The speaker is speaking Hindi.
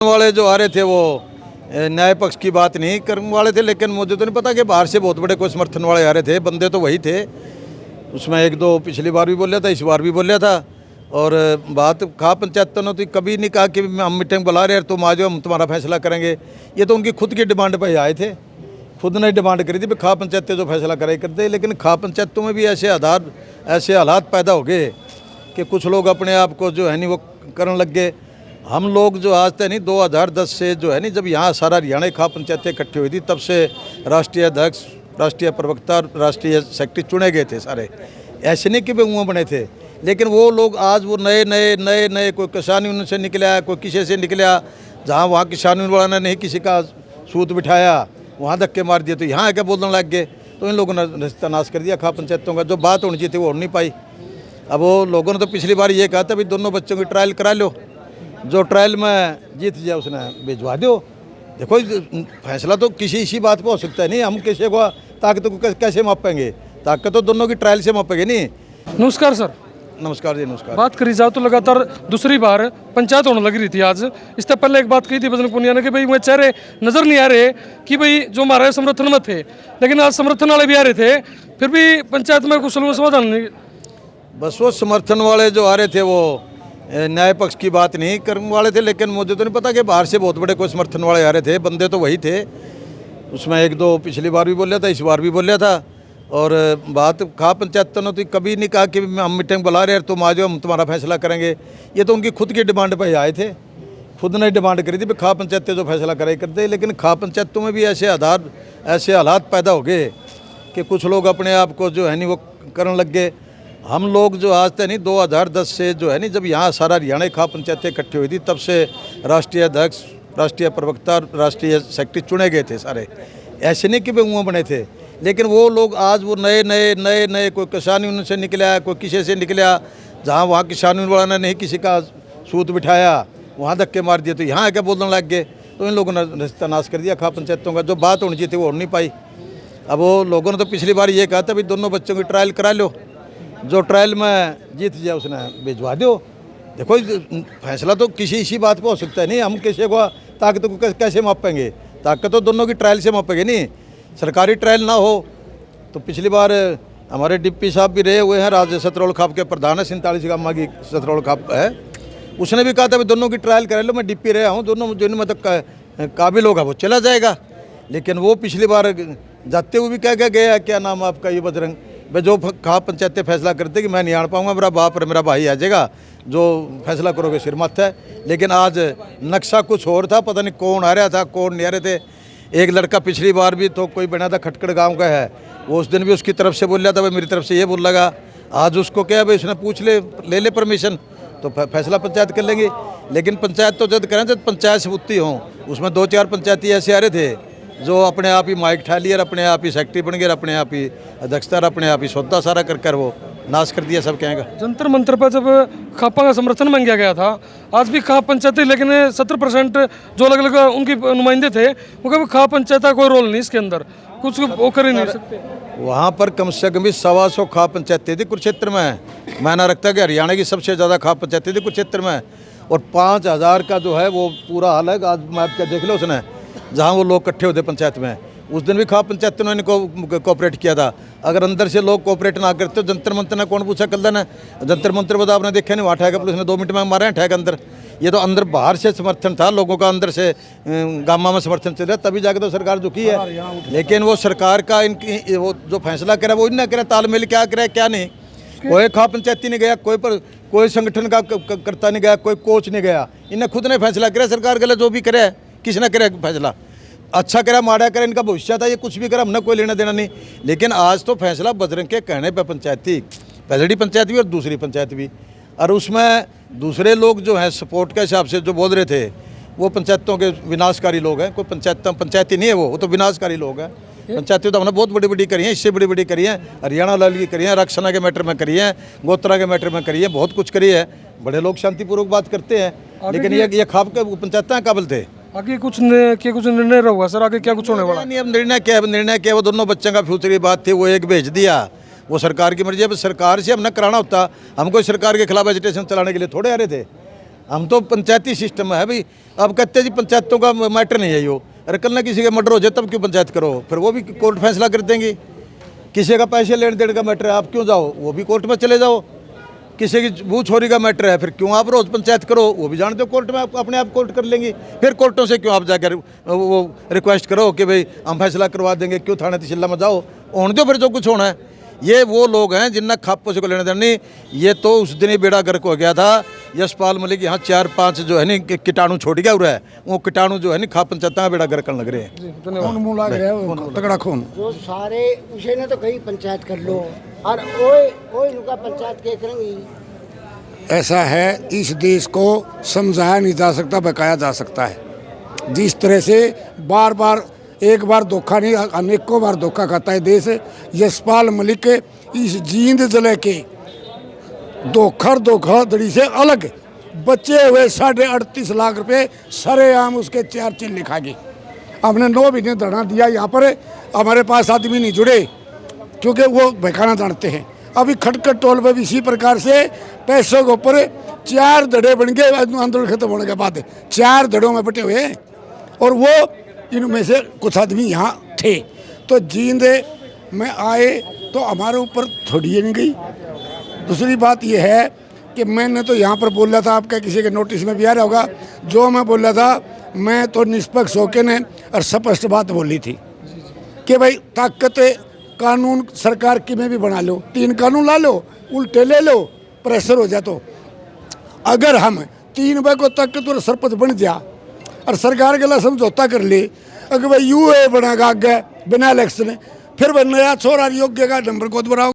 वाले जो आ रहे थे वो न्याय पक्ष की बात नहीं करने वाले थे, लेकिन मुझे तो नहीं पता कि बाहर से बहुत बड़े कोई समर्थन वाले आ रहे थे। बंदे तो वही थे, उसमें एक दो पिछली बार भी बोल था, इस बार भी बोल था। और बात खा पंचायतों ने तो कभी नहीं कहा कि हम मीटिंग बुला रहे हैं तुम आ जाओ हम तुम्हारा फैसला करेंगे। ये तो उनकी खुद की डिमांड पर आए थे, खुद ने डिमांड करी थी भी खा पंचायतें जो फैसला कराई करते। लेकिन खा पंचायतों में भी ऐसे हालात पैदा हो गए कि कुछ लोग अपने आप को जो है नहीं वो करने लग गए। हम लोग जो आज तक नहीं 2010 से जो है नहीं, जब यहाँ सारा हरियाणा खा पंचायतें इकट्ठी हुई थी, तब से राष्ट्रीय अध्यक्ष, राष्ट्रीय प्रवक्ता, राष्ट्रीय सेक्रेटरी चुने गए थे सारे। ऐसे नहीं कि वे मुँह बने थे, लेकिन वो लोग आज वो नए कोई किसान यूनियन से निकला, कोई किसी से निकला, जहाँ वहाँ किसान यूनियन वाला ने नहीं किसी का सूत बिठाया, वहाँ धक्के मार दिए तो यहाँ आके बोलने लग गए। तो इन लोगों ने रिश्ता नाश कर दिया खा पंचायतों का। जो बात होनी चाहिए थी वो हो नहीं पाई। अब वो लोगों ने तो पिछली बार ये कहा था भी दोनों बच्चों की ट्रायल करा लो, जो ट्रायल में जीत जाए उसने भिजवा दो। देखो फैसला तो किसी इसी बात पर हो सकता है, नहीं हम किसी को ताकत को कैसे मापेंगे, ताकत तो दोनों की ट्रायल से मापेंगे। नहीं। नमस्कार सर। नमस्कार जी, नमस्कार। बात करी जाओ तो लगातार दूसरी बार पंचायत होने लग रही थी आज। इससे पहले एक बात कही थी बजरंग पुनिया ने कि भाई वो चेहरे नजर नहीं आ रहे कि भाई जो हमारे समर्थन में थे, लेकिन आज समर्थन वाले भी आ रहे थे, फिर भी पंचायत में कुछ समाधान नहीं। बस वो समर्थन वाले जो आ रहे थे वो न्याय पक्ष की बात नहीं करने वाले थे, लेकिन मुझे तो नहीं पता कि बाहर से बहुत बड़े कोई समर्थन वाले आ रहे थे। बंदे तो वही थे, उसमें एक दो पिछली बार भी बोल था, इस बार भी बोल था। और बात खा पंचायतों ने तो कभी नहीं कहा कि हम मीटिंग बुला रहे हैं तुम आ जाओ हम तुम्हारा फैसला करेंगे। ये तो उनकी खुद की डिमांड पर आए थे, खुद ने डिमांड करी थी भी खा पंचायतें जो फैसला कराई करते। लेकिन खा पंचायतों में भी ऐसे हालात पैदा हो गए कि कुछ लोग अपने आप को जो है नहीं वो करने लग गए। हम लोग जो आज तक नहीं 2010 से जो है नहीं, जब यहाँ सारा हरियाणा खा पंचायतें इकट्ठी हुई थी, तब से राष्ट्रीय अध्यक्ष, राष्ट्रीय प्रवक्ता, राष्ट्रीय सेक्रेटरी चुने गए थे सारे। ऐसे नहीं कि वे मुँह बने थे, लेकिन वो लोग आज वो नए कोई किसान यूनियन से निकला, कोई किसी से निकला, जहाँ वहाँ किसान यूनियन वाला ने नहीं किसी का सूत बिठाया, वहाँ धक्के मार दिए तो यहाँ आके बोलने लग गए। तो इन लोगों ने रिश्ता नाश कर दिया खा पंचायतों का। जो बात होनी चाहिए थी वो हो नहीं पाई। अब वो लोगों ने तो पिछली बार ये कहा था भी दोनों बच्चों की ट्रायल करा लो, जो ट्रायल में जीत जाए उसने भिजवा दो। देखो फैसला तो किसी इसी बात पर हो सकता है, नहीं हम किसी को ताकत को कैसे मापेंगे, ताकत तो दोनों की ट्रायल से मापेंगे। नहीं सरकारी ट्रायल ना हो तो पिछली बार हमारे डिप्टी साहब भी रहे हुए हैं, राज्य सतरौल खाप के प्रधान है, 47 गामा की सतरौल खाप है, उसने भी कहा था भी दोनों की ट्रायल करा लो। मैं डिप्टी रहा हूँ, दोनों जिनमें तक काबिल होगा वो चला जाएगा। लेकिन वो पिछली बार जाते हुए भी कह गया, क्या नाम आपका ये बजरंग भाई, जो खा पंचायतें फैसला करते कि मैं नहीं आड़ पाऊँगा, मेरा बाप और मेरा भाई आ जाएगा, जो फैसला करोगे सिर मत है। लेकिन आज नक्शा कुछ और था, पता नहीं कौन आ रहा था कौन नहीं आ रहे थे। एक लड़का पिछली बार भी तो कोई बना था खटकड़ गांव का है, वो उस दिन भी उसकी तरफ से बोल रहा था भाई मेरी तरफ से ये बोल लगा। आज उसको क्या भाई उसने पूछ ले ले परमिशन तो फैसला पंचायत कर लेंगे। लेकिन पंचायत तो जब करें जब पंचायत सबूती हों, उसमें 2-4 पंचायती ऐसे आ रहे थे जो अपने आप ही माइक ठा लिया, अपने आप ही सेक्रेटरी बन गए, अपने आप ही अध्यक्षता, अपने आप ही सौदा सारा कर वो नाश कर दिया सब कहेंगे। जंतर मंतर पर जब खापा का समर्थन मांगा गया था, आज भी खा पंचायतें, लेकिन 70% जो अलग अलग उनके नुमाइंदे थे वो कभी खा पंचायत का कोई रोल नहीं इसके अंदर, कुछ वो कर ही नहीं सकते। वहाँ पर कम से कम 125 खा पंचायतें थी कुरुक्षेत्र में। मैंने रखता कि हरियाणा की सबसे ज़्यादा खा पंचायतें थी कुरुक्षेत्र में, और 5000 का जो है वो पूरा हाल है। आज मैप का देख लो उसने, जहाँ वो लोग इकट्ठे होते पंचायत में, उस दिन भी खा पंचायत ने कोऑपरेट किया था। अगर अंदर से लोग कोऑपरेट ना करते तो जंतर मंतर ने कौन पूछा कल ना, जंतर मंतर बता आपने देखा नहीं, वहाँ ठहका पुलिस ने 2 मिनट में मारे हैं ठहका अंदर। ये तो अंदर बाहर से समर्थन था लोगों का, अंदर से गामा में समर्थन चल रहा, तभी जाकर तो सरकार झुकी है। लेकिन वो सरकार का इनकी वो जो फैसला करा वो इन्हें करा, तालमेल क्या करे क्या नहीं। कोई खा पंचायती नहीं गया, कोई संगठन का करता नहीं गया, कोई कोच नहीं गया, इन्हें खुद ने फैसला करा। सरकार गलत जो भी करे, किसने करे फैसला, अच्छा करा माड़ा करा, इनका भविष्य था, ये कुछ भी करा, हमने कोई लेना देना नहीं। लेकिन आज तो फैसला बजरंग के कहने पर पंचायत थी, पहली पंचायत भी और दूसरी पंचायत भी, और उसमें दूसरे लोग जो हैं सपोर्ट के हिसाब से जो बोल रहे थे वो पंचायतों के विनाशकारी लोग हैं। कोई पंचायती नहीं है, वो तो विनाशकारी लोग हैं। पंचायतें तो हमने बहुत बड़ी बड़ी करी हैं, इससे बड़ी बड़ी करी हैं, हरियाणा लाल की करी हैं, रक्षणा के मैटर में करी हैं, गोत्रा के मैटर में करी है, बहुत कुछ करी है। बड़े लोग शांतिपूर्वक बात करते हैं, लेकिन ये खाप के पंचायतें काबिल थे। आगे कुछ निर्णय होगा सर, आगे क्या कुछ होने वाला नहीं। अब निर्णय क्या, वो दोनों बच्चों का फ्यूचर की बात थी, वो एक भेज दिया, वो सरकार की मर्जी है। सरकार से हमने कराना होता, हम कोई सरकार के खिलाफ एजिटेशन चलाने के लिए थोड़े आ रहे थे। हम तो पंचायती सिस्टम में है भाई। अब कहते जी पंचायतों का मैटर नहीं है यो, अरे कल ना किसी का मर्डर हो जाए तब क्यों पंचायत करो, फिर वो भी कोर्ट फैसला कर देंगी। किसी का पैसे लेन देन का मैटर है, आप क्यों जाओ, वो भी कोर्ट में चले जाओ। किसी की भू छोरी का मैटर है, फिर क्यों आप रोज पंचायत करो, वो भी जानते हो कोर्ट में आप अपने आप कोर्ट कर लेंगी। फिर कोर्टों से क्यों आप जाकर वो रिक्वेस्ट करो कि भाई हम फैसला करवा देंगे, क्यों थाने तहसील में जाओ, होने दो फिर जो कुछ होना है। ये वो लोग हैं जिनने खापों से को लेने देना नहीं। ये तो उस दिन ही बेड़ा गर्क हो गया था यशपाल मलिक, यहाँ 4-5 जो है नी कीटाणु छोड़ गया हुआ है, वो कीटाणु जो है नी खा पंचायत में बेड़ा गर्क लग रहे हैं। खून मुंह लग रहा है, तगड़ा खून। जो सारे उसे ने तो कहीं पंचायत कर लो और ओए ओए इनका पंचायत के करेंगे। ऐसा है, इस देश को समझाया नहीं जा सकता, बकाया जा सकता है। जिस तरह से बार बार एक बार धोखा नहीं अनेकों बार धोखा खाता है देश। यशपाल मलिक इस जींद जिले के धोखाधड़ी से अलग बचे हुए 38.5 लाख रुपए सरेआम उसके 4 चिन्ह खा गए। हमने 9 महीने धरना दिया यहाँ पर, हमारे पास आदमी नहीं जुड़े क्योंकि वो बहकाना जानते हैं। अभी खटखट टोल पर भी इसी प्रकार से पैसों के ऊपर 4 धड़े बन गए आंदोलन खत्म होने के बाद, 4 धड़ों में बटे हुए। और वो इनमें से कुछ आदमी यहाँ थे, तो जींद में आए तो हमारे ऊपर थोड़ी नहीं गई। दूसरी बात यह है कि मैंने तो यहाँ पर बोला था, आपका किसी के नोटिस में भी आ रहा होगा, जो मैं बोला था मैं तो निष्पक्ष होकर ने और स्पष्ट बात बोली थी कि भाई ताकत कानून सरकार की में भी बना लो, 3 कानून ला लो, उल्टे ले लो, प्रेशर हो जाए। तो अगर हम 3 बजे को ताकतवर सरपंच बन जा और सरकार के लिए समझौता कर ले, अगर भाई यूए बनेगा आगे बिना इलेक्शन, फिर नया छोरा योग्य का नंबर को दोहराओ।